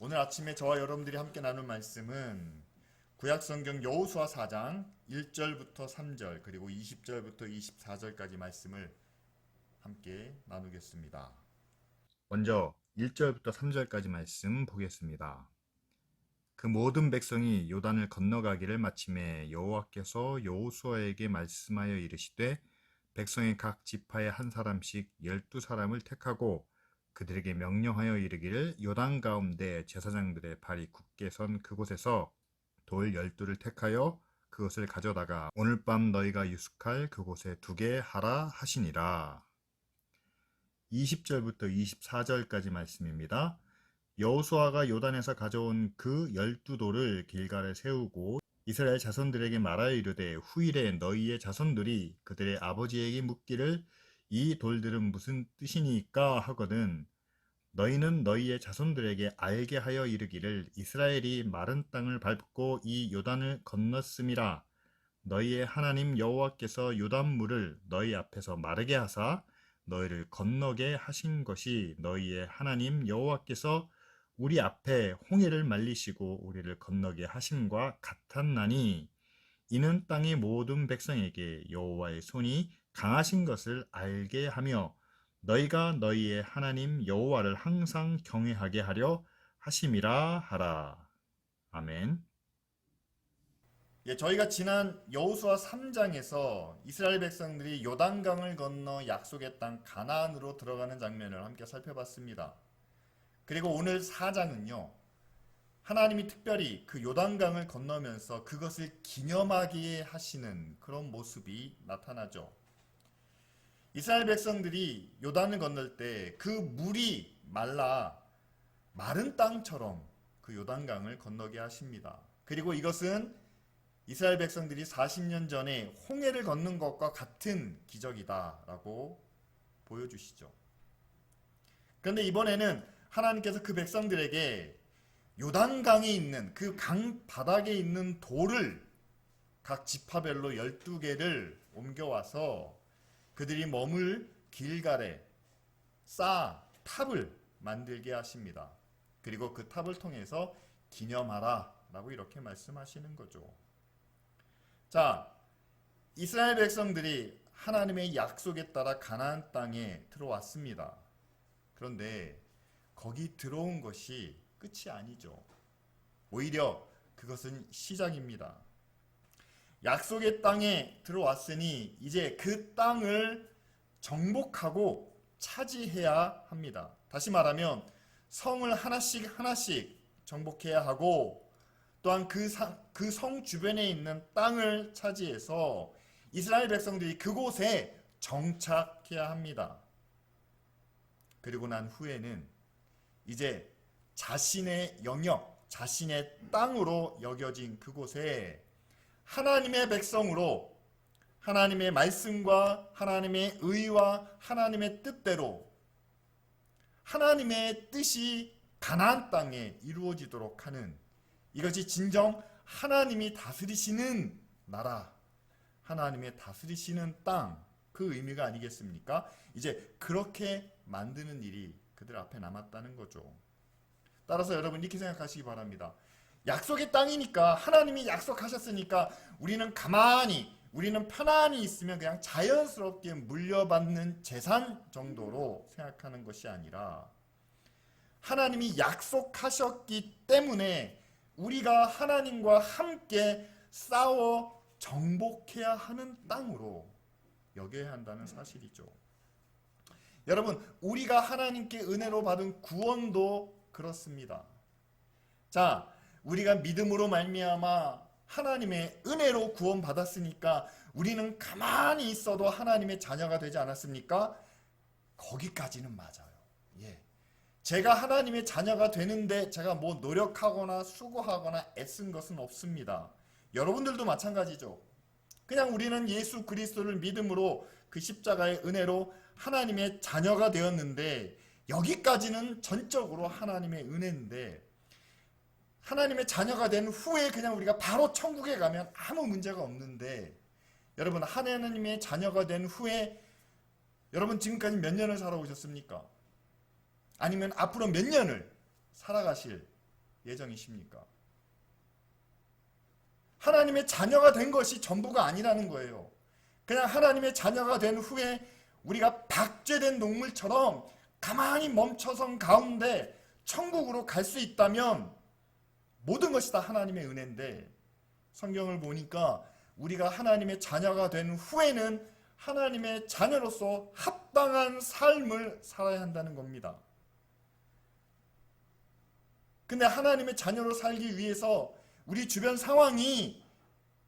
오늘 아침에 저와 여러분들이 함께 나눌 말씀은 구약성경 여호수아 4장 1절부터 3절 그리고 20절부터 24절까지 말씀을 함께 나누겠습니다. 먼저 1절부터 3절까지 말씀 보겠습니다. 그 모든 백성이 요단을 건너가기를 마침에 여호와께서 여호수아에게 말씀하여 이르시되 백성의 각 지파에 한 사람씩 12사람을 택하고 그들에게 명령하여 이르기를 요단 가운데 제사장들의 발이 굳게 선 그곳에서 돌 12를 택하여 그것을 가져다가 오늘 밤 너희가 유숙할 그곳에 두게 하라 하시니라. 20절부터 24절까지 말씀입니다. 여호수아가 요단에서 가져온 그 12돌을 길갈에 세우고 이스라엘 자손들에게 말하여 이르되 후일에 너희의 자손들이 그들의 아버지에게 묻기를 이 돌들은 무슨 뜻이니까 하거든 너희는 너희의 자손들에게 알게 하여 이르기를 이스라엘이 마른 땅을 밟고 이 요단을 건넜음이라. 너희의 하나님 여호와께서 요단물을 너희 앞에서 마르게 하사 너희를 건너게 하신 것이 너희의 하나님 여호와께서 우리 앞에 홍해를 말리시고 우리를 건너게 하심과 같았나니 이는 땅의 모든 백성에게 여호와의 손이 강하신 것을 알게 하며 너희가 너희의 하나님 여호와를 항상 경외하게 하려 하심이라 하라. 아멘. 저희가 지난 여호수아 3장에서 이스라엘 백성들이 요단강을 건너 약속의 땅 가나안으로 들어가는 장면을 함께 살펴봤습니다. 그리고 오늘 4장은요. 하나님이 특별히 그 요단강을 건너면서 그것을 기념하게 하시는 그런 모습이 나타나죠. 이스라엘 백성들이 요단을 건널 때 그 물이 말라 마른 땅처럼 그 요단강을 건너게 하십니다. 그리고 이것은 이스라엘 백성들이 40년 전에 홍해를 건넌 것과 같은 기적이다라고 보여주시죠. 그런데 이번에는 하나님께서 그 백성들에게 요단강에 있는 그 강 바닥에 있는 돌을 각 지파별로 12개를 옮겨와서 그들이 머물 길갈에 쌓아 탑을 만들게 하십니다. 그리고 그 탑을 통해서 기념하라 라고 이렇게 말씀하시는 거죠. 자, 이스라엘 백성들이 하나님의 약속에 따라 가나안 땅에 들어왔습니다. 그런데 거기 들어온 것이 끝이 아니죠. 오히려 그것은 시작입니다. 약속의 땅에 들어왔으니 이제 그 땅을 정복하고 차지해야 합니다. 다시 말하면 성을 하나씩 하나씩 정복해야 하고 또한 그 성 주변에 있는 땅을 차지해서 이스라엘 백성들이 그곳에 정착해야 합니다. 그리고 난 후에는 이제 자신의 영역, 자신의 땅으로 여겨진 그곳에 하나님의 백성으로 하나님의 말씀과 하나님의 의와 하나님의 뜻대로 하나님의 뜻이 가나안 땅에 이루어지도록 하는 이것이 진정 하나님이 다스리시는 나라, 하나님의 다스리시는 땅, 그 의미가 아니겠습니까? 이제 그렇게 만드는 일이 그들 앞에 남았다는 거죠. 따라서 여러분 이렇게 생각하시기 바랍니다. 약속의 땅이니까 하나님이 약속하셨으니까 우리는 편안히 있으면 그냥 자연스럽게 물려받는 재산 정도로 생각하는 것이 아니라 하나님이 약속하셨기 때문에 우리가 하나님과 함께 싸워 정복해야 하는 땅으로 여겨야 한다는 사실이죠. 여러분, 우리가 하나님께 은혜로 받은 구원도 그렇습니다. 자, 우리가 믿음으로 말미암아 하나님의 은혜로 구원받았으니까 우리는 가만히 있어도 하나님의 자녀가 되지 않았습니까? 거기까지는 맞아요. 제가 하나님의 자녀가 되는데 제가 뭐 노력하거나 수고하거나 애쓴 것은 없습니다. 여러분들도 마찬가지죠. 그냥 우리는 예수 그리스도를 믿음으로 그 십자가의 은혜로 하나님의 자녀가 되었는데 여기까지는 전적으로 하나님의 은혜인데 하나님의 자녀가 된 후에 그냥 우리가 바로 천국에 가면 아무 문제가 없는데 여러분 하나님의 자녀가 된 후에 여러분 지금까지 몇 년을 살아오셨습니까? 아니면 앞으로 몇 년을 살아가실 예정이십니까? 하나님의 자녀가 된 것이 전부가 아니라는 거예요. 그냥 하나님의 자녀가 된 후에 우리가 박제된 동물처럼 가만히 멈춰선 가운데 천국으로 갈 수 있다면 모든 것이 다 하나님의 은혜인데, 성경을 보니까 우리가 하나님의 자녀가 된 후에는 하나님의 자녀로서 합당한 삶을 살아야 한다는 겁니다. 근데 하나님의 자녀로 살기 위해서 우리 주변 상황이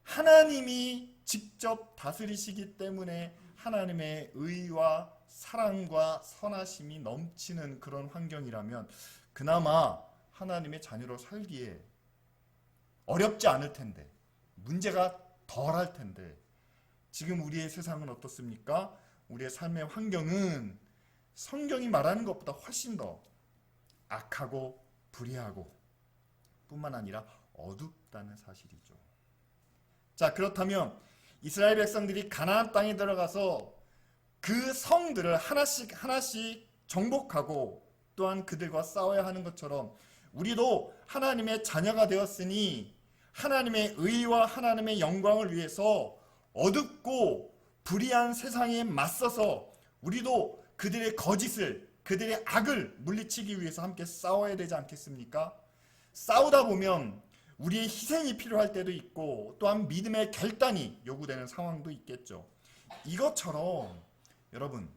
하나님이 직접 다스리시기 때문에 하나님의 의와 사랑과 선하심이 넘치는 그런 환경이라면 그나마 하나님의 자녀로 살기에 어렵지 않을 텐데, 문제가 덜할 텐데, 지금 우리의 세상은 어떻습니까? 우리의 삶의 환경은 성경이 말하는 것보다 훨씬 더 악하고 불의하고 뿐만 아니라 어둡다는 사실이죠. 자, 그렇다면 이스라엘 백성들이 가나안 땅에 들어가서 그 성들을 하나씩 하나씩 정복하고 또한 그들과 싸워야 하는 것처럼 우리도 하나님의 자녀가 되었으니 하나님의 의와 하나님의 영광을 위해서 어둡고 불의한 세상에 맞서서 우리도 그들의 거짓을, 그들의 악을 물리치기 위해서 함께 싸워야 되지 않겠습니까? 싸우다 보면 우리의 희생이 필요할 때도 있고 또한 믿음의 결단이 요구되는 상황도 있겠죠. 이것처럼 여러분,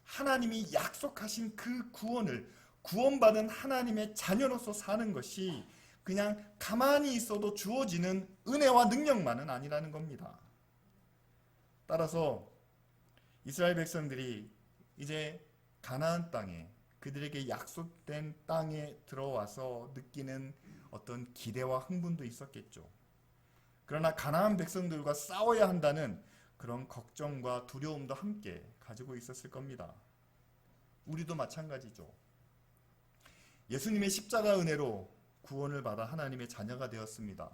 하나님이 약속하신 그 구원을, 구원받은 하나님의 자녀로서 사는 것이 그냥 가만히 있어도 주어지는 은혜와 능력만은 아니라는 겁니다. 따라서 이스라엘 백성들이 이제 가나안 땅에, 그들에게 약속된 땅에 들어와서 느끼는 어떤 기대와 흥분도 있었겠죠. 그러나 가나안 백성들과 싸워야 한다는 그런 걱정과 두려움도 함께 가지고 있었을 겁니다. 우리도 마찬가지죠. 예수님의 십자가 은혜로 구원을 받아 하나님의 자녀가 되었습니다.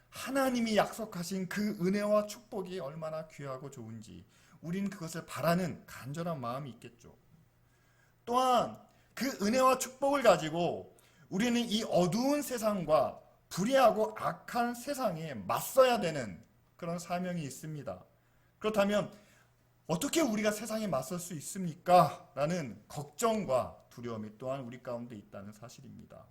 하나님이 약속하신 그 은혜와 축복이 얼마나 귀하고 좋은지 우리는 그것을 바라는 간절한 마음이 있겠죠. 또한 그 은혜와 축복을 가지고 우리는 이 어두운 세상과 불의하고 악한 세상에 맞서야 되는 그런 사명이 있습니다. 그렇다면 어떻게 우리가 세상에 맞설 수 있습니까? 라는 걱정과 두려움이 또한 우리 가운데 있다는 사실입니다.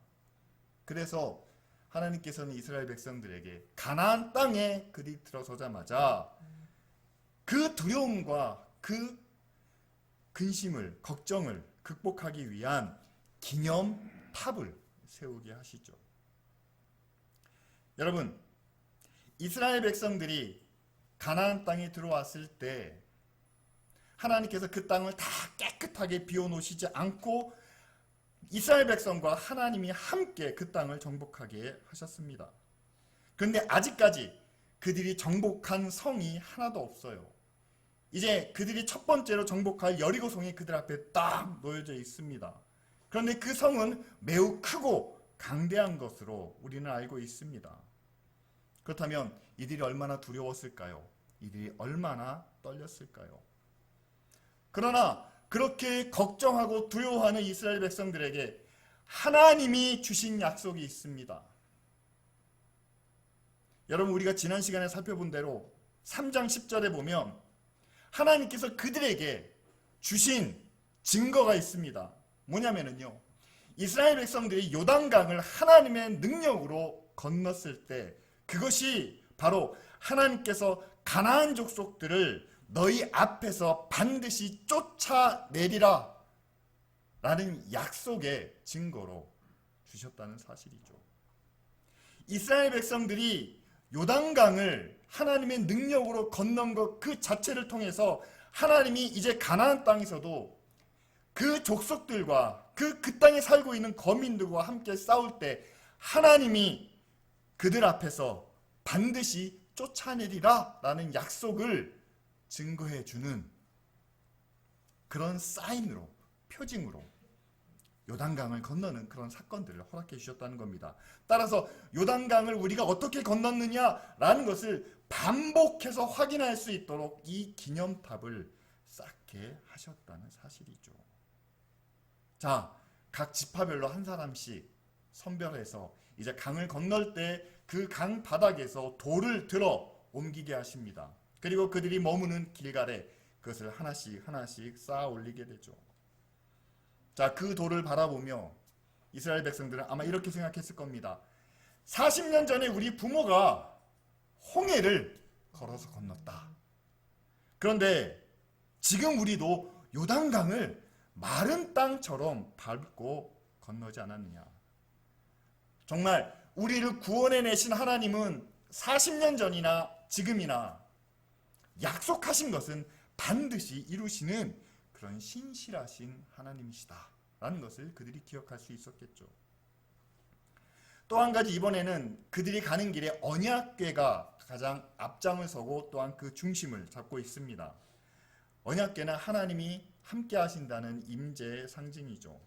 그래서 하나님께서는 이스라엘 백성들에게 가나안 땅에 그들이 들어서자마자 그 두려움과 그 근심을, 걱정을 극복하기 위한 기념탑을 세우게 하시죠. 여러분, 이스라엘 백성들이 가나안 땅에 들어왔을 때 하나님께서 그 땅을 다 깨끗하게 비워놓으시지 않고 이스라엘 백성과 하나님이 함께 그 땅을 정복하게 하셨습니다. 그런데 아직까지 그들이 정복한 성이 하나도 없어요. 이제 그들이 첫 번째로 정복할 여리고 성이 그들 앞에 딱 놓여져 있습니다. 그런데 그 성은 매우 크고 강대한 것으로 우리는 알고 있습니다. 그렇다면 이들이 얼마나 두려웠을까요? 이들이 얼마나 떨렸을까요? 그러나 그렇게 걱정하고 두려워하는 이스라엘 백성들에게 하나님이 주신 약속이 있습니다. 여러분, 우리가 지난 시간에 살펴본 대로 3장 10절에 보면 하나님께서 그들에게 주신 증거가 있습니다. 뭐냐면요, 이스라엘 백성들이 요단강을 하나님의 능력으로 건넜을 때 그것이 바로 하나님께서 가나안 족속들을 너희 앞에서 반드시 쫓아내리라 라는 약속의 증거로 주셨다는 사실이죠. 이스라엘 백성들이 요단강을 하나님의 능력으로 건넌 것 그 자체를 통해서 하나님이 이제 가나안 땅에서도 그 족속들과 그 땅에 살고 있는 거민들과 함께 싸울 때 하나님이 그들 앞에서 반드시 쫓아내리라 라는 약속을 증거해 주는 그런 사인으로, 표징으로 요단강을 건너는 그런 사건들을 허락해 주셨다는 겁니다. 따라서 요단강을 우리가 어떻게 건넜느냐라는 것을 반복해서 확인할 수 있도록 이 기념탑을 쌓게 하셨다는 사실이죠. 자, 각 지파별로 한 사람씩 선별해서 이제 강을 건널 때 그 강 바닥에서 돌을 들어 옮기게 하십니다. 그리고 그들이 머무는 길갈에 그것을 하나씩 하나씩 쌓아 올리게 되죠. 자, 그 돌을 바라보며 이스라엘 백성들은 아마 이렇게 생각했을 겁니다. 40년 전에 우리 부모가 홍해를 걸어서 건넜다. 그런데 지금 우리도 요단강을 마른 땅처럼 밟고 건너지 않았느냐. 정말 우리를 구원해내신 하나님은 40년 전이나 지금이나 약속하신 것은 반드시 이루시는 그런 신실하신 하나님이시다 라는 것을 그들이 기억할 수 있었겠죠. 또 한 가지, 이번에는 그들이 가는 길에 언약궤가 가장 앞장을 서고 또한 그 중심을 잡고 있습니다. 언약궤는 하나님이 함께 하신다는 임재의 상징이죠.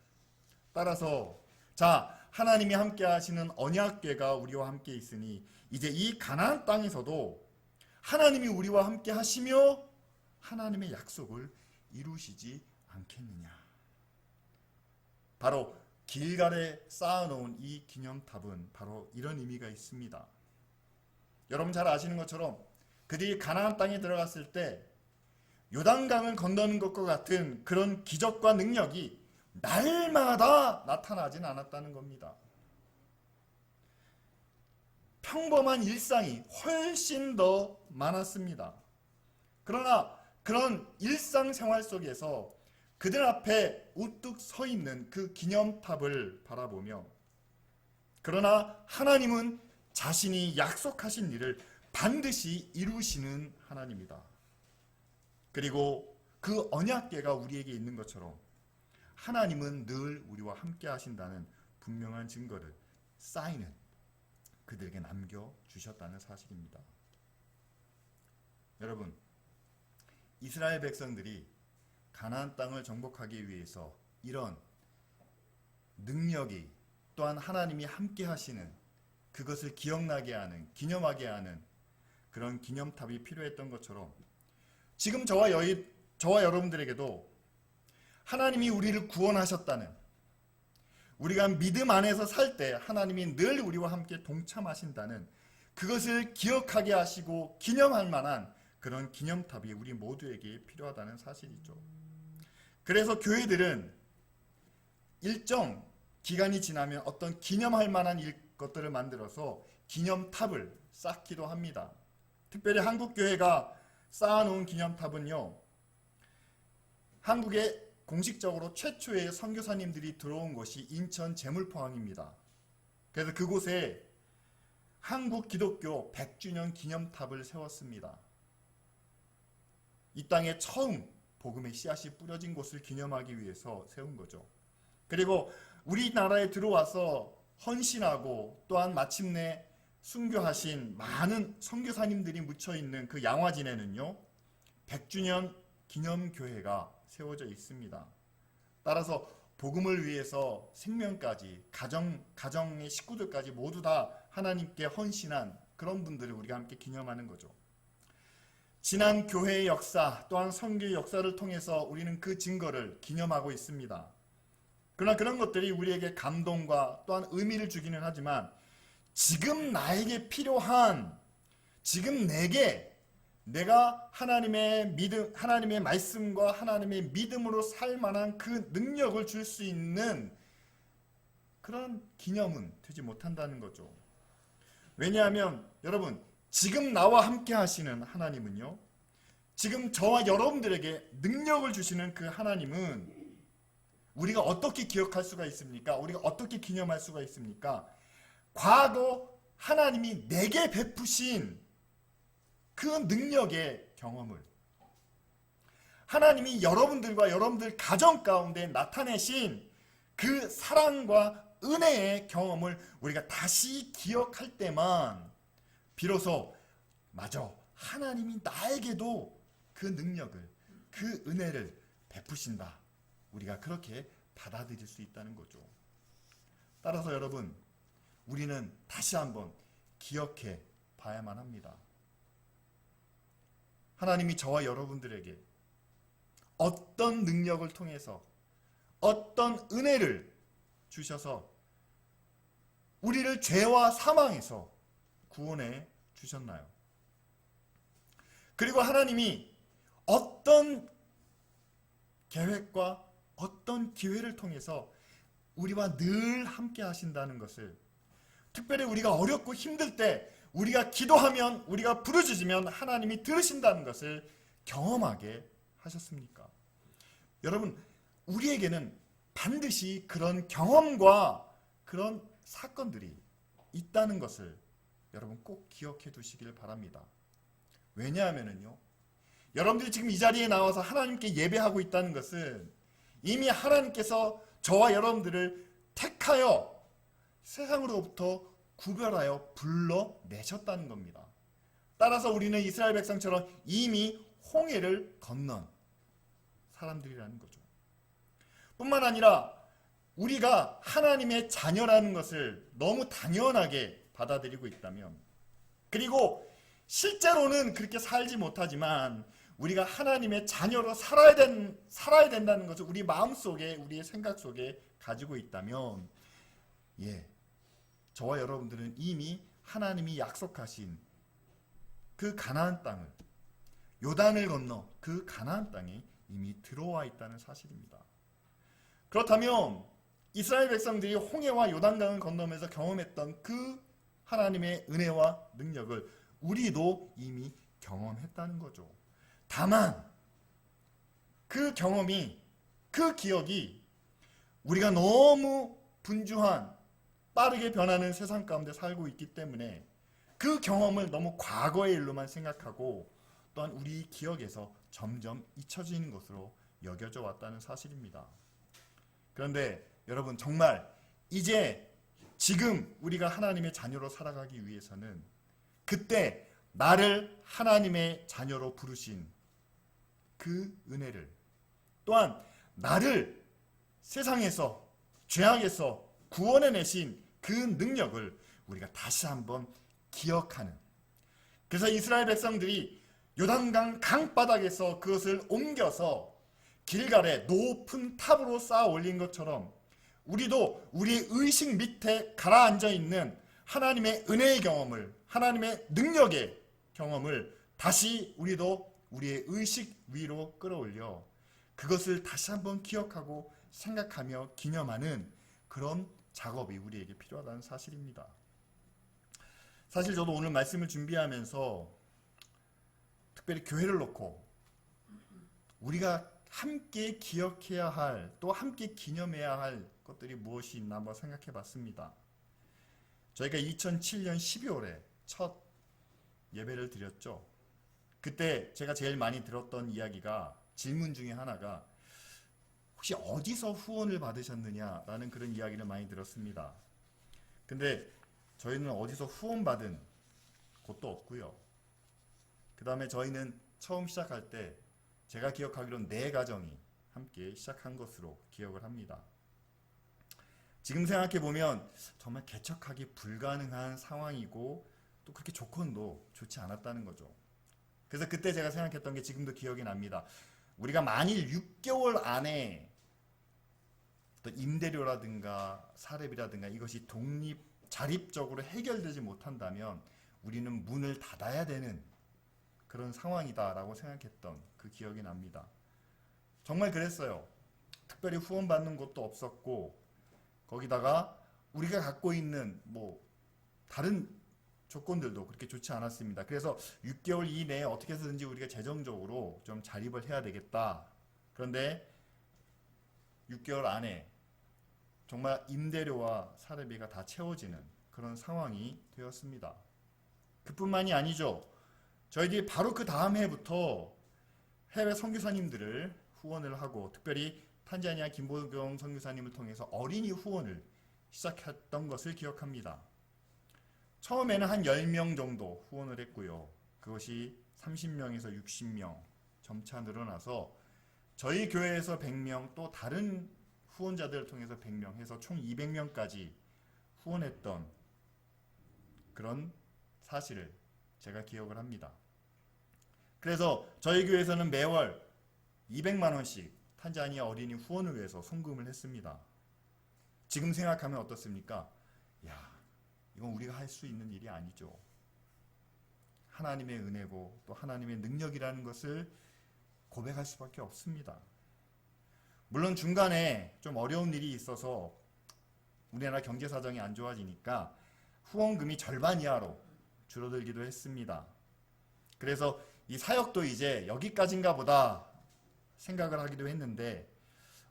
따라서 자, 하나님이 함께 하시는 언약궤가 우리와 함께 있으니 이제 이 가나안 땅에서도 하나님이 우리와 함께 하시며 하나님의 약속을 이루시지 않겠느냐. 바로 길갈에 쌓아놓은 이 기념탑은 바로 이런 의미가 있습니다. 여러분 잘 아시는 것처럼 그들이 가나안 땅에 들어갔을 때 요단강을 건너는 것과 같은 그런 기적과 능력이 날마다 나타나진 않았다는 겁니다. 평범한 일상이 훨씬 더 많았습니다. 그러나 그런 일상생활 속에서 그들 앞에 우뚝 서 있는 그 기념탑을 바라보며, 그러나 하나님은 자신이 약속하신 일을 반드시 이루시는 하나님이다. 그리고 그 언약궤가 우리에게 있는 것처럼 하나님은 늘 우리와 함께 하신다는 분명한 증거를, 사인을 그들에게 남겨주셨다는 사실입니다. 여러분, 이스라엘 백성들이 가나안 땅을 정복하기 위해서 이런 능력이, 또한 하나님이 함께 하시는 그것을 기억나게 하는, 기념하게 하는 그런 기념탑이 필요했던 것처럼 지금 저와 여러분들에게도 하나님이 우리를 구원하셨다는, 우리가 믿음 안에서 살 때 하나님이 늘 우리와 함께 동참하신다는 그것을 기억하게 하시고 기념할 만한 그런 기념탑이 우리 모두에게 필요하다는 사실이죠. 그래서 교회들은 일정 기간이 지나면 어떤 기념할 만한 것들을 만들어서 기념탑을 쌓기도 합니다. 특별히 한국교회가 쌓아놓은 기념탑은요, 한국에 공식적으로 최초의 선교사님들이 들어온 곳이 인천 제물포항입니다. 그래서 그곳에 한국 기독교 100주년 기념탑을 세웠습니다. 이 땅에 처음 복음의 씨앗이 뿌려진 곳을 기념하기 위해서 세운 거죠. 그리고 우리나라에 들어와서 헌신하고 또한 마침내 순교하신 많은 선교사님들이 묻혀있는 그 양화진에는요, 100주년 기념교회가 세워져 있습니다. 따라서 복음을 위해서 생명까지, 가정의 식구들까지 모두 다 하나님께 헌신한 그런 분들을 우리가 함께 기념하는 거죠. 지난 교회의 역사, 또한 선교의 역사를 통해서 우리는 그 증거를 기념하고 있습니다. 그러나 그런 것들이 우리에게 감동과 또한 의미를 주기는 하지만 지금 나에게 필요한, 지금 내가 하나님의 믿음, 하나님의 말씀과 하나님의 믿음으로 살 만한 그 능력을 줄 수 있는 그런 기념은 되지 못한다는 거죠. 왜냐하면 여러분, 지금 나와 함께 하시는 하나님은요, 지금 저와 여러분들에게 능력을 주시는 그 하나님은 우리가 어떻게 기억할 수가 있습니까? 우리가 어떻게 기념할 수가 있습니까? 과거 하나님이 내게 베푸신 그 능력의 경험을, 하나님이 여러분들과 여러분들 가정 가운데 나타내신 그 사랑과 은혜의 경험을 우리가 다시 기억할 때만 비로소 맞아, 하나님이 나에게도 그 능력을, 그 은혜를 베푸신다, 우리가 그렇게 받아들일 수 있다는 거죠. 따라서 여러분, 우리는 다시 한번 기억해 봐야만 합니다. 하나님이 저와 여러분들에게 어떤 능력을 통해서 어떤 은혜를 주셔서 우리를 죄와 사망에서 구원해 주셨나요? 그리고 하나님이 어떤 계획과 어떤 기회를 통해서 우리와 늘 함께 하신다는 것을, 특별히 우리가 어렵고 힘들 때 우리가 기도하면, 우리가 부르짖으면 하나님이 들으신다는 것을 경험하게 하셨습니까? 여러분, 우리에게는 반드시 그런 경험과 그런 사건들이 있다는 것을 여러분 꼭 기억해 두시길 바랍니다. 왜냐하면요, 여러분들이 지금 이 자리에 나와서 하나님께 예배하고 있다는 것은 이미 하나님께서 저와 여러분들을 택하여 세상으로부터 구별하여 불러내셨다는 겁니다. 따라서 우리는 이스라엘 백성처럼 이미 홍해를 건넌 사람들이라는 거죠. 뿐만 아니라 우리가 하나님의 자녀라는 것을 너무 당연하게 받아들이고 있다면, 그리고 실제로는 그렇게 살지 못하지만 우리가 하나님의 자녀로 살아야 된다는 것을 우리 마음속에, 우리의 생각 속에 가지고 있다면, 저와 여러분들은 이미 하나님이 약속하신 그 가나안 땅을, 요단을 건너 그 가나안 땅에 이미 들어와 있다는 사실입니다. 그렇다면 이스라엘 백성들이 홍해와 요단강을 건너면서 경험했던 그 하나님의 은혜와 능력을 우리도 이미 경험했다는 거죠. 다만 그 경험이, 그 기억이 우리가 너무 분주한, 빠르게 변하는 세상 가운데 살고 있기 때문에 그 경험을 너무 과거의 일로만 생각하고 또한 우리 기억에서 점점 잊혀지는 것으로 여겨져 왔다는 사실입니다. 그런데 여러분, 정말 이제 지금 우리가 하나님의 자녀로 살아가기 위해서는 그때 나를 하나님의 자녀로 부르신 그 은혜를, 또한 나를 세상에서, 죄악에서 구원해내신 그 능력을 우리가 다시 한번 기억하는, 그래서 이스라엘 백성들이 요단강 강바닥에서 그것을 옮겨서 길갈의 높은 탑으로 쌓아 올린 것처럼 우리도 우리의 의식 밑에 가라앉아 있는 하나님의 은혜의 경험을, 하나님의 능력의 경험을 다시 우리도 우리의 의식 위로 끌어올려 그것을 다시 한번 기억하고 생각하며 기념하는 그런 작업이 우리에게 필요하다는 사실입니다. 사실 저도 오늘 말씀을 준비하면서 특별히 교회를 놓고 우리가 함께 기억해야 할, 또 함께 기념해야 할 것들이 무엇이 있나 한번 생각해 봤습니다. 저희가 2007년 12월에 첫 예배를 드렸죠. 그때 제가 제일 많이 들었던 이야기가, 질문 중에 하나가 혹시 어디서 후원을 받으셨느냐라는 그런 이야기를 많이 들었습니다. 근데 저희는 어디서 후원받은 곳도 없고요. 그 다음에 저희는 처음 시작할 때 제가 기억하기로는 4가정이 함께 시작한 것으로 기억을 합니다. 지금 생각해보면 정말 개척하기 불가능한 상황이고 또 그렇게 조건도 좋지 않았다는 거죠. 그래서 그때 제가 생각했던 게 지금도 기억이 납니다. 우리가 만일 6개월 안에 또 임대료라든가 사례비라든가 이것이 자립적으로 해결되지 못한다면 우리는 문을 닫아야 되는 그런 상황이다라고 생각했던 그 기억이 납니다. 정말 그랬어요. 특별히 후원받는 곳도 없었고, 거기다가 우리가 갖고 있는 다른 조건들도 그렇게 좋지 않았습니다. 그래서 6개월 이내에 어떻게 해서든지 우리가 재정적으로 좀 자립을 해야 되겠다. 그런데 6개월 안에 정말 임대료와 사례비가 다 채워지는 그런 상황이 되었습니다. 그뿐만이 아니죠. 저희들이 바로 그 다음 해부터 해외 선교사님들을 후원을 하고, 특별히 탄자니아 김보경 선교사님을 통해서 어린이 후원을 시작했던 것을 기억합니다. 처음에는 한 10명 정도 후원을 했고요. 그것이 30명에서 60명 점차 늘어나서 저희 교회에서 100명, 또 다른 후원자들을 통해서 100명 해서 총 200명까지 후원했던 그런 사실을 제가 기억을 합니다. 그래서 저희 교회에서는 매월 200만 원씩 탄자니아 어린이 후원을 위해서 송금을 했습니다. 지금 생각하면 어떻습니까? 이건 우리가 할 수 있는 일이 아니죠. 하나님의 은혜고 또 하나님의 능력이라는 것을 고백할 수밖에 없습니다. 물론 중간에 좀 어려운 일이 있어서 우리나라 경제 사정이 안 좋아지니까 후원금이 절반 이하로 줄어들기도 했습니다. 그래서 이 사역도 이제 여기까지인가 보다 생각을 하기도 했는데,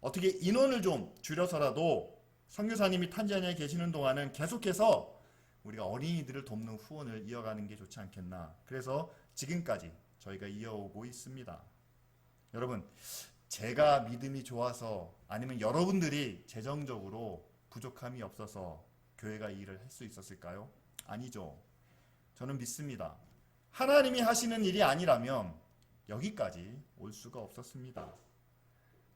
어떻게 인원을 좀 줄여서라도 선교사님이 탄자니아에 계시는 동안은 계속해서 우리가 어린이들을 돕는 후원을 이어가는 게 좋지 않겠나. 그래서 지금까지 저희가 이어오고 있습니다. 여러분, 제가 믿음이 좋아서 아니면 여러분들이 재정적으로 부족함이 없어서 교회가 이 일을 할 수 있었을까요? 아니죠. 저는 믿습니다. 하나님이 하시는 일이 아니라면 여기까지 올 수가 없었습니다.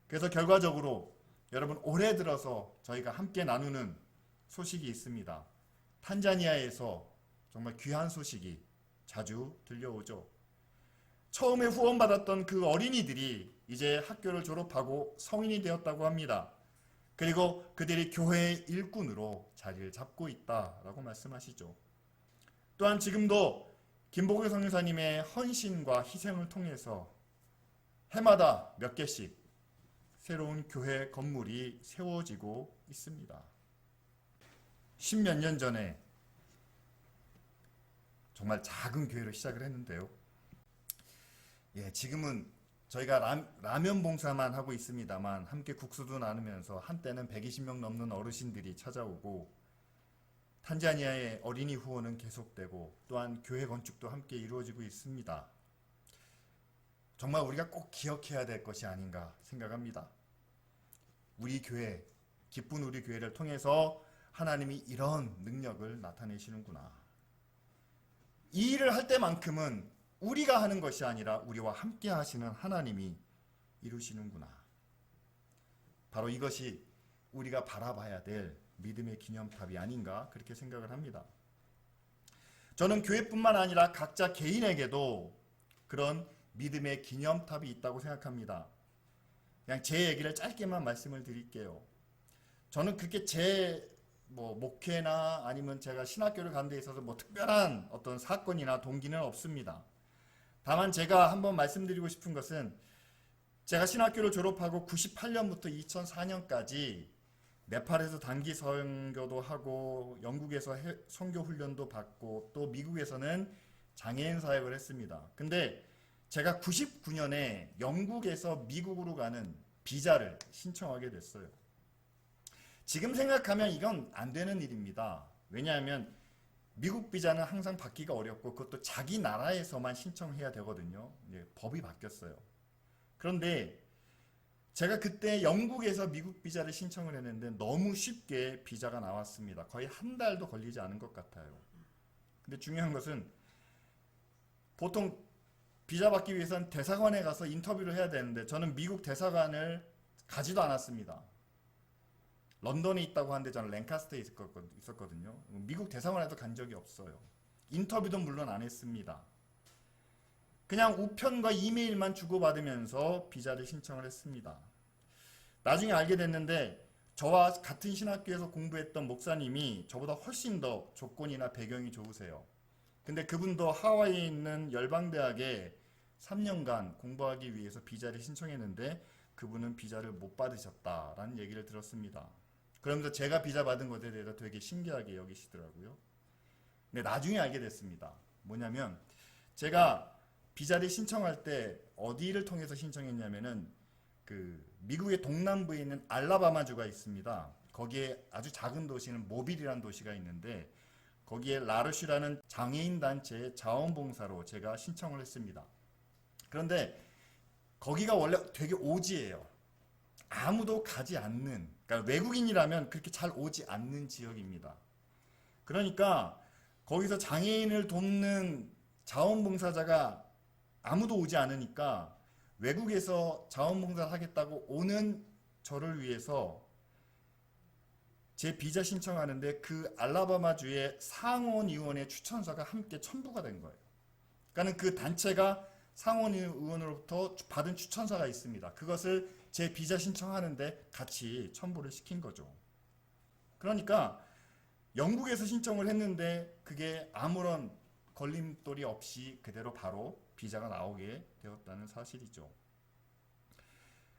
그래서 결과적으로 여러분, 올해 들어서 저희가 함께 나누는 소식이 있습니다. 탄자니아에서 정말 귀한 소식이 자주 들려오죠. 처음에 후원받았던 그 어린이들이 이제 학교를 졸업하고 성인이 되었다고 합니다. 그리고 그들이 교회의 일꾼으로 자리를 잡고 있다라고 말씀하시죠. 또한 지금도 김복일 선교사님의 헌신과 희생을 통해서 해마다 몇 개씩 새로운 교회 건물이 세워지고 있습니다. 10몇 년 전에 정말 작은 교회로 시작을 했는데요. 지금은 저희가 라면 봉사만 하고 있습니다만 함께 국수도 나누면서 한때는 120명 넘는 어르신들이 찾아오고, 탄자니아의 어린이 후원은 계속되고, 또한 교회 건축도 함께 이루어지고 있습니다. 정말 우리가 꼭 기억해야 될 것이 아닌가 생각합니다. 우리 교회, 기쁜 우리 교회를 통해서 하나님이 이런 능력을 나타내시는구나. 이 일을 할 때만큼은 우리가 하는 것이 아니라 우리와 함께 하시는 하나님이 이루시는구나. 바로 이것이 우리가 바라봐야 될 믿음의 기념탑이 아닌가 그렇게 생각을 합니다. 저는 교회뿐만 아니라 각자 개인에게도 그런 믿음의 기념탑이 있다고 생각합니다. 그냥 제 얘기를 짧게만 말씀을 드릴게요. 저는 그렇게 제 목회나 아니면 제가 신학교를 가는 데 있어서 특별한 어떤 사건이나 동기는 없습니다. 다만 제가 한번 말씀드리고 싶은 것은, 제가 신학교를 졸업하고 98년부터 2004년까지 네팔에서 단기 선교도 하고 영국에서 선교 훈련도 받고 또 미국에서는 장애인 사역을 했습니다. 근데 제가 99년에 영국에서 미국으로 가는 비자를 신청하게 됐어요. 지금 생각하면 이건 안 되는 일입니다. 왜냐하면 미국 비자는 항상 받기가 어렵고 그것도 자기 나라에서만 신청해야 되거든요. 법이 바뀌었어요. 그런데 제가 그때 영국에서 미국 비자를 신청을 했는데 너무 쉽게 비자가 나왔습니다. 거의 한 달도 걸리지 않은 것 같아요. 근데 중요한 것은, 보통 비자 받기 위해서는 대사관에 가서 인터뷰를 해야 되는데 저는 미국 대사관을 가지도 않았습니다. 런던에 있다고 하는데 저는 랭카스터에 있었거든요. 미국 대사관에도 간 적이 없어요. 인터뷰도 물론 안 했습니다. 그냥 우편과 이메일만 주고받으면서 비자를 신청을 했습니다. 나중에 알게 됐는데 저와 같은 신학교에서 공부했던 목사님이 저보다 훨씬 더 조건이나 배경이 좋으세요. 근데 그분도 하와이에 있는 열방대학에 3년간 공부하기 위해서 비자를 신청했는데 그분은 비자를 못 받으셨다라는 얘기를 들었습니다. 그러면서 제가 비자 받은 것에 대해서 되게 신기하게 여기시더라고요. 근데 나중에 알게 됐습니다. 뭐냐면, 제가 비자를 신청할 때 어디를 통해서 신청했냐면은 미국의 동남부에 있는 알라바마주가 있습니다. 거기에 아주 작은 도시는 모빌이라는 도시가 있는데 거기에 라르슈라는 장애인 단체의 자원봉사로 제가 신청을 했습니다. 그런데 거기가 원래 되게 오지예요. 아무도 가지 않는, 그러니까 외국인이라면 그렇게 잘 오지 않는 지역입니다. 그러니까 거기서 장애인을 돕는 자원봉사자가 아무도 오지 않으니까 외국에서 자원봉사를 하겠다고 오는 저를 위해서 제 비자 신청하는데 그 알라바마주의 상원의원의 추천서가 함께 첨부가 된 거예요. 그러니까 그 단체가 상원의원으로부터 받은 추천서가 있습니다. 그것을 제 비자 신청하는데 같이 첨부를 시킨 거죠. 그러니까 영국에서 신청을 했는데 그게 아무런 걸림돌이 없이 그대로 바로 비자가 나오게 되었다는 사실이죠.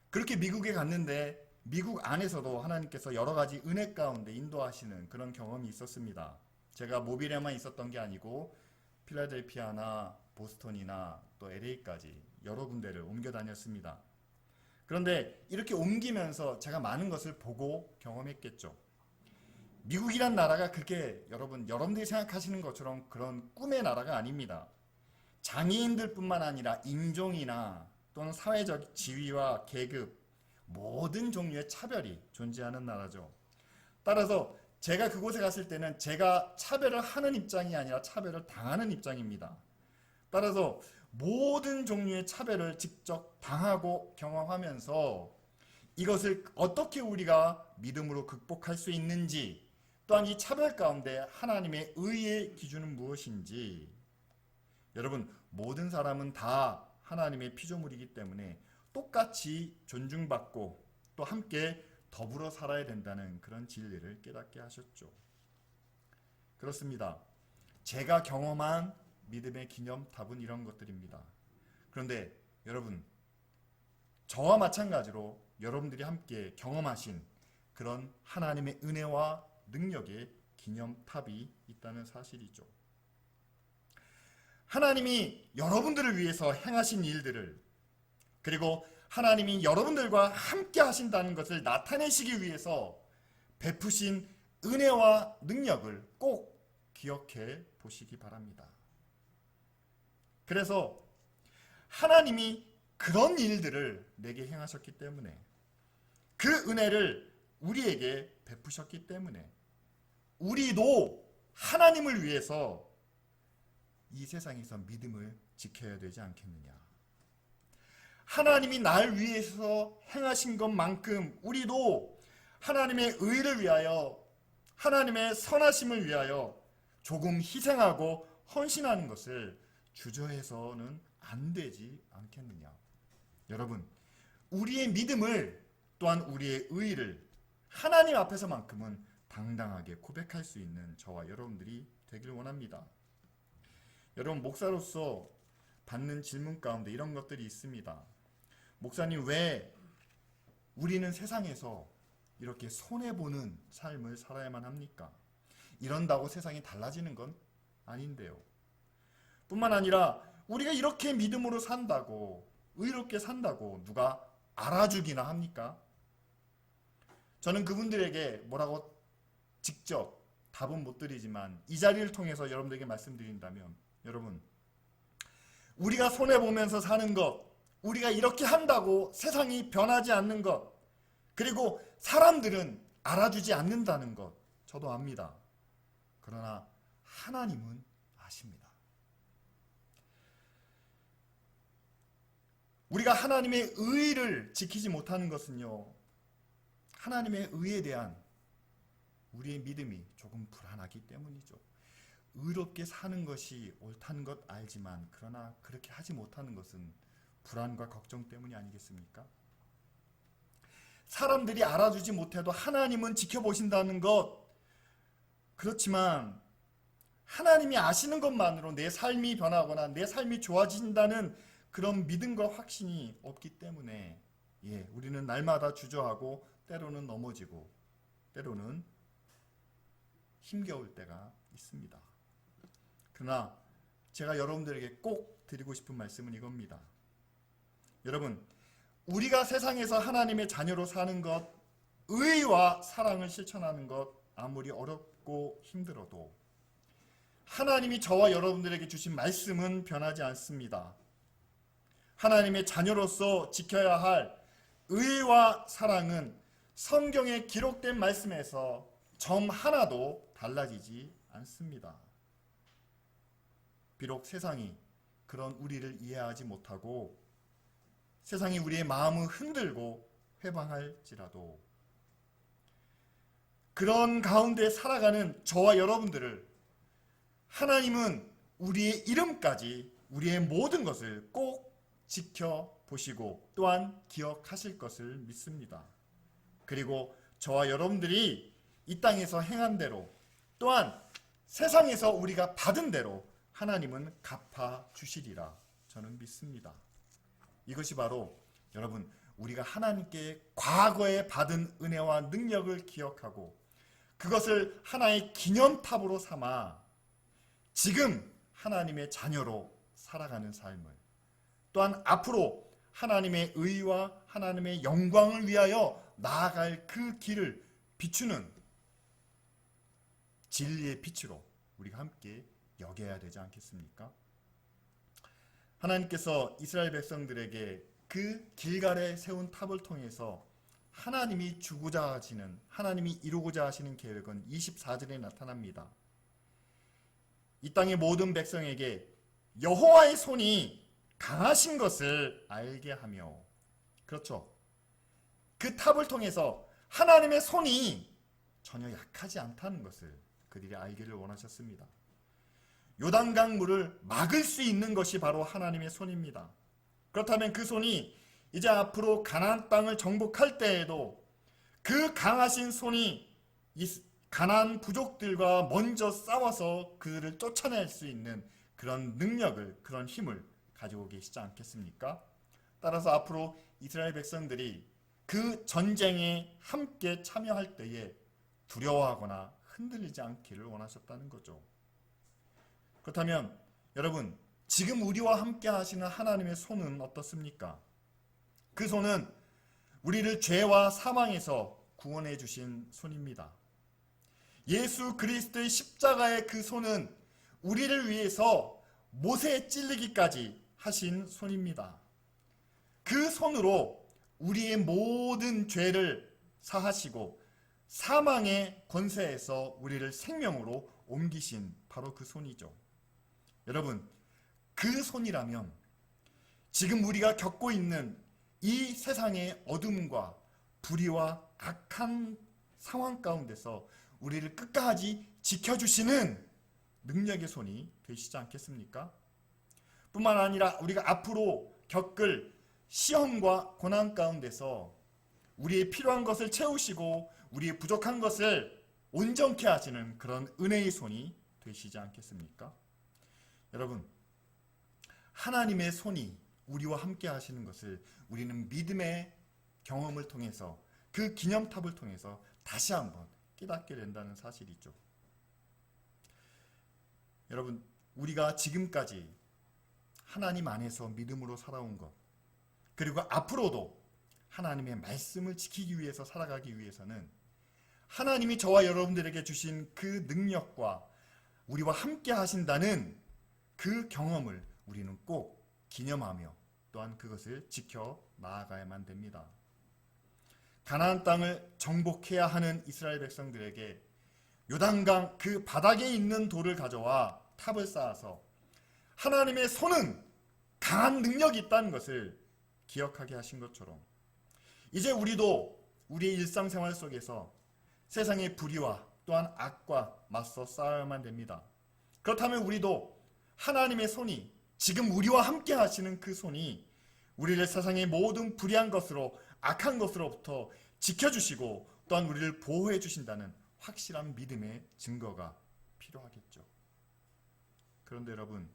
그렇게 미국에 갔는데 미국 안에서도 하나님께서 여러 가지 은혜 가운데 인도하시는 그런 경험이 있었습니다. 제가 모빌에만 있었던 게 아니고 필라델피아나 보스턴이나 또 LA까지 여러 군데를 옮겨 다녔습니다. 그런데 이렇게 옮기면서 제가 많은 것을 보고 경험했겠죠. 미국이란 나라가 그렇게 여러분들이 생각하시는 것처럼 그런 꿈의 나라가 아닙니다. 장애인들뿐만 아니라 인종이나 또는 사회적 지위와 계급, 모든 종류의 차별이 존재하는 나라죠. 따라서 제가 그곳에 갔을 때는 제가 차별을 하는 입장이 아니라 차별을 당하는 입장입니다. 따라서 모든 종류의 차별을 직접 당하고 경험하면서 이것을 어떻게 우리가 믿음으로 극복할 수 있는지, 또한 이 차별 가운데 하나님의 의의 기준은 무엇인지, 여러분, 모든 사람은 다 하나님의 피조물이기 때문에 똑같이 존중받고 또 함께 더불어 살아야 된다는 그런 진리를 깨닫게 하셨죠. 그렇습니다. 제가 경험한 믿음의 기념탑은 이런 것들입니다. 그런데 여러분, 저와 마찬가지로 여러분들이 함께 경험하신 그런 하나님의 은혜와 능력의 기념탑이 있다는 사실이죠. 하나님이 여러분들을 위해서 행하신 일들을, 그리고 하나님이 여러분들과 함께 하신다는 것을 나타내시기 위해서 베푸신 은혜와 능력을 꼭 기억해 보시기 바랍니다. 그래서 하나님이 그런 일들을 내게 행하셨기 때문에, 그 은혜를 우리에게 베푸셨기 때문에 우리도 하나님을 위해서 이 세상에서 믿음을 지켜야 되지 않겠느냐. 하나님이 날 위해서 행하신 것만큼 우리도 하나님의 의를 위하여, 하나님의 선하심을 위하여 조금 희생하고 헌신하는 것을 주저해서는 안 되지 않겠느냐. 여러분, 우리의 믿음을 또한 우리의 의를 하나님 앞에서만큼은 당당하게 고백할 수 있는 저와 여러분들이 되길 원합니다. 여러분, 목사로서 받는 질문 가운데 이런 것들이 있습니다. 목사님, 왜 우리는 세상에서 이렇게 손해보는 삶을 살아야만 합니까? 이런다고 세상이 달라지는 건 아닌데요. 뿐만 아니라 우리가 이렇게 믿음으로 산다고, 의롭게 산다고 누가 알아주기나 합니까? 저는 그분들에게 뭐라고 직접 답은 못 드리지만 이 자리를 통해서 여러분들에게 말씀드린다면, 여러분, 우리가 손해보면서 사는 것, 우리가 이렇게 한다고 세상이 변하지 않는 것, 그리고 사람들은 알아주지 않는다는 것, 저도 압니다. 그러나 하나님은 아십니다. 우리가 하나님의 의를 지키지 못하는 것은요, 하나님의 의에 대한 우리의 믿음이 조금 불안하기 때문이죠. 의롭게 사는 것이 옳다는 것 알지만 그러나 그렇게 하지 못하는 것은 불안과 걱정 때문이 아니겠습니까? 사람들이 알아주지 못해도 하나님은 지켜보신다는 것, 그렇지만 하나님이 아시는 것만으로 내 삶이 변하거나 내 삶이 좋아진다는 그런 믿음과 확신이 없기 때문에 우리는 날마다 주저하고 때로는 넘어지고 때로는 힘겨울 때가 있습니다. 그러나 제가 여러분들에게 꼭 드리고 싶은 말씀은 이겁니다. 여러분, 우리가 세상에서 하나님의 자녀로 사는 것, 의와 사랑을 실천하는 것 아무리 어렵고 힘들어도 하나님이 저와 여러분들에게 주신 말씀은 변하지 않습니다. 하나님의 자녀로서 지켜야 할 의와 사랑은 성경에 기록된 말씀에서 점 하나도 달라지지 않습니다. 비록 세상이 그런 우리를 이해하지 못하고 세상이 우리의 마음을 흔들고 회방할지라도 그런 가운데 살아가는 저와 여러분들을 하나님은 우리의 이름까지, 우리의 모든 것을 꼭 지켜보시고 또한 기억하실 것을 믿습니다. 그리고 저와 여러분들이 이 땅에서 행한 대로 또한 세상에서 우리가 받은 대로 하나님은 갚아 주시리라 저는 믿습니다. 이것이 바로 여러분 우리가 하나님께 과거에 받은 은혜와 능력을 기억하고 그것을 하나의 기념탑으로 삼아 지금 하나님의 자녀로 살아가는 삶을 또한 앞으로 하나님의 의와 하나님의 영광을 위하여 나아갈 그 길을 비추는 진리의 빛으로 우리가 함께 여겨야 되지 않겠습니까? 하나님께서 이스라엘 백성들에게 그 길갈에 세운 탑을 통해서 하나님이 주고자 하시는 하나님이 이루고자 하시는 계획은 24절에 나타납니다. 이 땅의 모든 백성에게 여호와의 손이 강하신 것을 알게 하며 그렇죠. 그 탑을 통해서 하나님의 손이 전혀 약하지 않다는 것을 그들이 알기를 원하셨습니다. 요단강 물을 막을 수 있는 것이 바로 하나님의 손입니다. 그렇다면 그 손이 이제 앞으로 가나안 땅을 정복할 때에도 그 강하신 손이 가나안 부족들과 먼저 싸워서 그들을 쫓아낼 수 있는 그런 능력을 그런 힘을 가지고 계시지 않겠습니까? 따라서 앞으로 이스라엘 백성들이 그 전쟁에 함께 참여할 때에 두려워하거나 흔들리지 않기를 원하셨다는 거죠. 그렇다면 여러분 지금 우리와 함께 하시는 하나님의 손은 어떻습니까? 그 손은 우리를 죄와 사망에서 구원해 주신 손입니다. 예수 그리스도의 십자가의 그 손은 우리를 위해서 못에 찔리기까지 하신 손입니다. 그 손으로 우리의 모든 죄를 사하시고 사망의 권세에서 우리를 생명으로 옮기신 바로 그 손이죠. 여러분, 그 손이라면 지금 우리가 겪고 있는 이 세상의 어둠과 불의와 악한 상황 가운데서 우리를 끝까지 지켜주시는 능력의 손이 되시지 않겠습니까? 뿐만 아니라 우리가 앞으로 겪을 시험과 고난 가운데서 우리의 필요한 것을 채우시고 우리의 부족한 것을 온전케 하시는 그런 은혜의 손이 되시지 않겠습니까? 여러분, 하나님의 손이 우리와 함께 하시는 것을 우리는 믿음의 경험을 통해서 그 기념탑을 통해서 다시 한번 깨닫게 된다는 사실이죠. 여러분, 우리가 지금까지 하나님 안에서 믿음으로 살아온 것, 그리고 앞으로도 하나님의 말씀을 지키기 위해서 살아가기 위해서는 하나님이 저와 여러분들에게 주신 그 능력과 우리와 함께 하신다는 그 경험을 우리는 꼭 기념하며 또한 그것을 지켜 나아가야만 됩니다. 가나안 땅을 정복해야 하는 이스라엘 백성들에게 요단강 그 바닥에 있는 돌을 가져와 탑을 쌓아서 하나님의 손은 강한 능력이 있다는 것을 기억하게 하신 것처럼 이제 우리도 우리의 일상생활 속에서 세상의 불의와 또한 악과 맞서 싸워야만 됩니다. 그렇다면 우리도 하나님의 손이 지금 우리와 함께 하시는 그 손이 우리를 세상의 모든 불의한 것으로 악한 것으로부터 지켜주시고 또한 우리를 보호해 주신다는 확실한 믿음의 증거가 필요하겠죠. 그런데 여러분,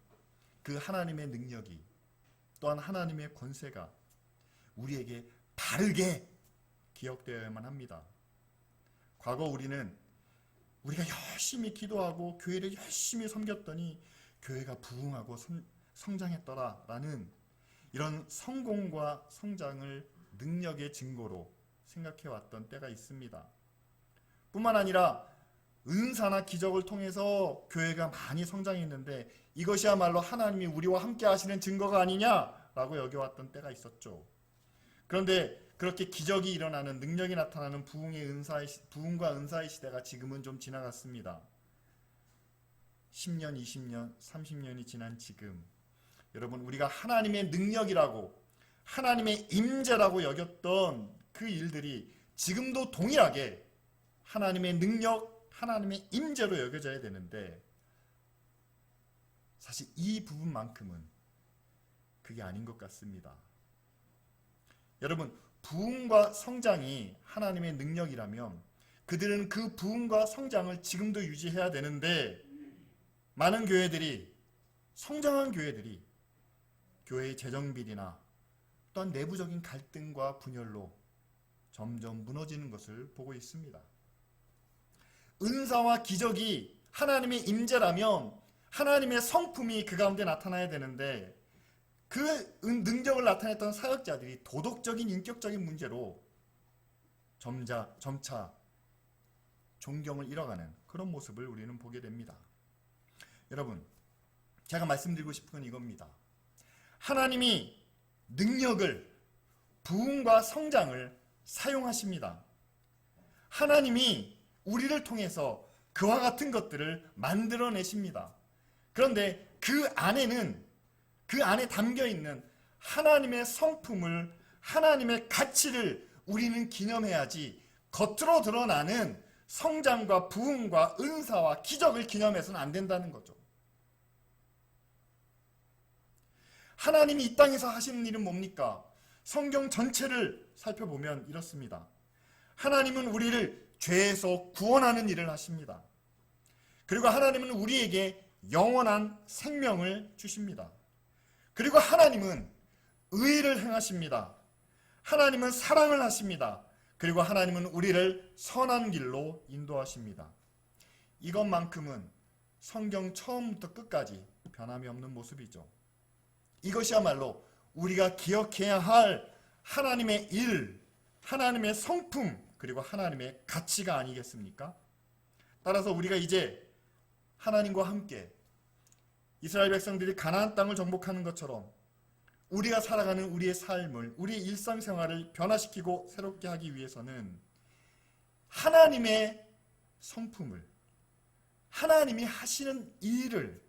그 하나님의 능력이 또한 하나님의 권세가 우리에게 바르게 기억되어야만 합니다. 과거 우리가 열심히 기도하고 교회를 열심히 섬겼더니 교회가 부흥하고 성장했더라라는 이런 성공과 성장을 능력의 증거로 생각해왔던 때가 있습니다. 뿐만 아니라 은사나 기적을 통해서 교회가 많이 성장했는데 이것이야말로 하나님이 우리와 함께 하시는 증거가 아니냐라고 여겨왔던 때가 있었죠. 그런데 그렇게 기적이 일어나는 능력이 나타나는 부흥과 은사의 시대가 지금은 좀 지나갔습니다. 10년, 20년, 30년이 지난 지금 여러분 우리가 하나님의 능력이라고 하나님의 임재라고 여겼던 그 일들이 지금도 동일하게 하나님의 능력, 하나님의 임재로 여겨져야 되는데 사실 이 부분만큼은 그게 아닌 것 같습니다. 여러분, 부흥과 성장이 하나님의 능력이라면 그들은 그 부흥과 성장을 지금도 유지해야 되는데 많은 교회들이, 성장한 교회들이 교회의 재정비리나 또한 내부적인 갈등과 분열로 점점 무너지는 것을 보고 있습니다. 은사와 기적이 하나님의 임재라면 하나님의 성품이 그 가운데 나타나야 되는데 그 능력을 나타냈던 사역자들이 도덕적인 인격적인 문제로 점차 존경을 잃어가는 그런 모습을 우리는 보게 됩니다. 여러분, 제가 말씀드리고 싶은 건 이겁니다. 하나님이 능력을, 부흥과 성장을 사용하십니다. 하나님이 우리를 통해서 그와 같은 것들을 만들어내십니다. 그런데 그 안에 담겨있는 하나님의 성품을, 하나님의 가치를 우리는 기념해야지 겉으로 드러나는 성장과 부흥과 은사와 기적을 기념해서는 안 된다는 거죠. 하나님이 이 땅에서 하시는 일은 뭡니까? 성경 전체를 살펴보면 이렇습니다. 하나님은 우리를 죄에서 구원하는 일을 하십니다. 그리고 하나님은 우리에게 영원한 생명을 주십니다. 그리고 하나님은 의를 행하십니다. 하나님은 사랑을 하십니다. 그리고 하나님은 우리를 선한 길로 인도하십니다. 이것만큼은 성경 처음부터 끝까지 변함이 없는 모습이죠. 이것이야말로 우리가 기억해야 할 하나님의 일, 하나님의 성품, 그리고 하나님의 가치가 아니겠습니까? 따라서 우리가 이제 하나님과 함께 이스라엘 백성들이 가나안 땅을 정복하는 것처럼 우리가 살아가는 우리의 삶을, 우리의 일상생활을 변화시키고 새롭게 하기 위해서는 하나님의 성품을, 하나님이 하시는 일을,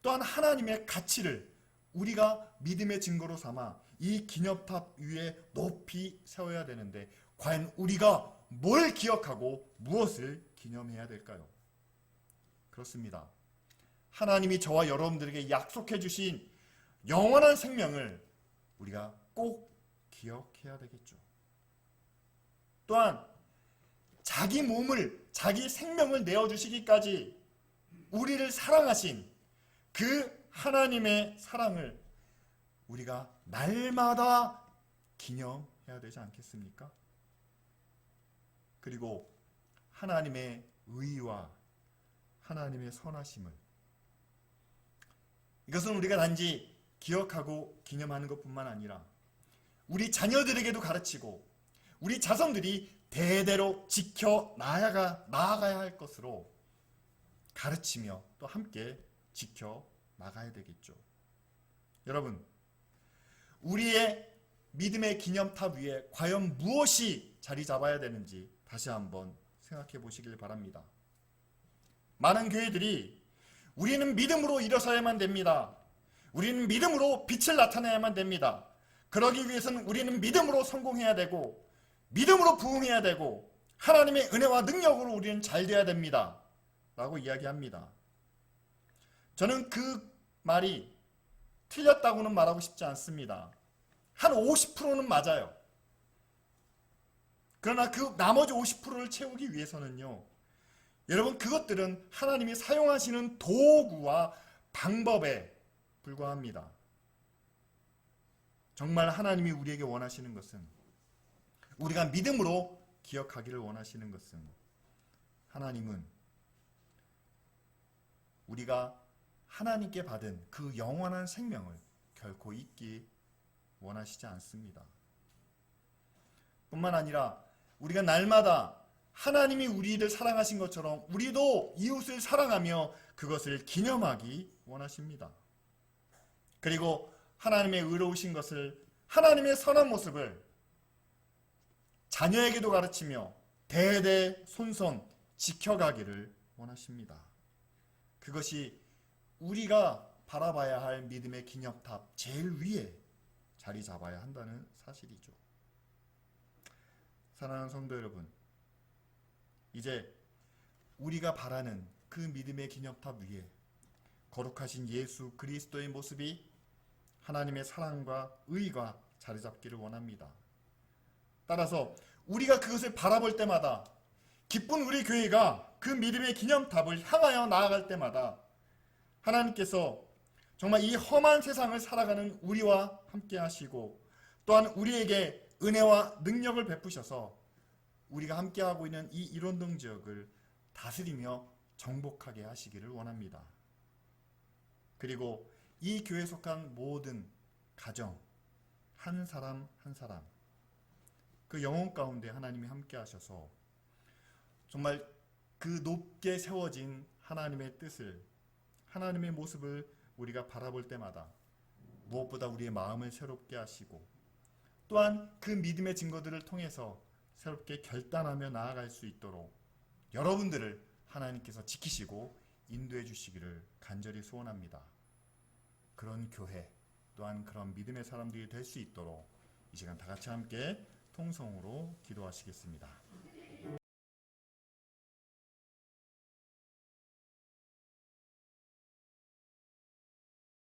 또한 하나님의 가치를 우리가 믿음의 증거로 삼아 이 기념탑 위에 높이 세워야 되는데 과연 우리가 뭘 기억하고 무엇을 기념해야 될까요? 그렇습니다. 하나님이 저와 여러분들에게 약속해 주신 영원한 생명을 우리가 꼭 기억해야 되겠죠. 또한 자기 몸을, 자기 생명을 내어주시기까지 우리를 사랑하신 그 하나님의 사랑을 우리가 날마다 기념해야 되지 않겠습니까? 그리고 하나님의 의와 하나님의 선하심을, 이것은 우리가 단지 기억하고 기념하는 것뿐만 아니라 우리 자녀들에게도 가르치고 우리 자손들이 대대로 지켜 나아가야 할 것으로 가르치며 또 함께 지켜 나가야 되겠죠. 여러분, 우리의 믿음의 기념탑 위에 과연 무엇이 자리 잡아야 되는지 다시 한번 생각해 보시길 바랍니다. 많은 교회들이 우리는 믿음으로 일어서야만 됩니다. 우리는 믿음으로 빛을 나타내야만 됩니다. 그러기 위해서는 우리는 믿음으로 성공해야 되고 믿음으로 부흥해야 되고 하나님의 은혜와 능력으로 우리는 잘 돼야 됩니다. 라고 이야기합니다. 저는 그 말이 틀렸다고는 말하고 싶지 않습니다. 한 50%는 맞아요. 그러나 그 나머지 50%를 채우기 위해서는요, 여러분, 그것들은 하나님이 사용하시는 도구와 방법에 불과합니다. 정말 하나님이 우리에게 원하시는 것은, 우리가 믿음으로 기억하기를 원하시는 것은, 하나님은 우리가 하나님께 받은 그 영원한 생명을 결코 잊기 원하시지 않습니다. 뿐만 아니라 우리가 날마다 하나님이 우리를 사랑하신 것처럼 우리도 이웃을 사랑하며 그것을 기념하기 원하십니다. 그리고 하나님의 의로우신 것을, 하나님의 선한 모습을 자녀에게도 가르치며 대대손손 지켜가기를 원하십니다. 그것이 우리가 바라봐야 할 믿음의 기념탑 제일 위에 자리 잡아야 한다는 사실이죠. 사랑하는 성도 여러분, 이제 우리가 바라는 그 믿음의 기념탑 위에 거룩하신 예수 그리스도의 모습이 하나님의 사랑과 의가 자리 잡기를 원합니다. 따라서 우리가 그것을 바라볼 때마다 기쁜 우리 교회가 그 믿음의 기념탑을 향하여 나아갈 때마다 하나님께서 정말 이 험한 세상을 살아가는 우리와 함께 하시고 또한 우리에게 은혜와 능력을 베푸셔서 우리가 함께하고 있는 이 일원동 지역을 다스리며 정복하게 하시기를 원합니다. 그리고 이 교회에 속한 모든 가정, 한 사람 한 사람, 그 영혼 가운데 하나님이 함께 하셔서 정말 그 높게 세워진 하나님의 뜻을, 하나님의 모습을 우리가 바라볼 때마다 무엇보다 우리의 마음을 새롭게 하시고 또한 그 믿음의 증거들을 통해서 새롭게 결단하며 나아갈 수 있도록 여러분들을 하나님께서 지키시고 인도해 주시기를 간절히 소원합니다. 그런 교회 또한 그런 믿음의 사람들이 될 수 있도록 이 시간 다 같이 함께 통성으로 기도하시겠습니다.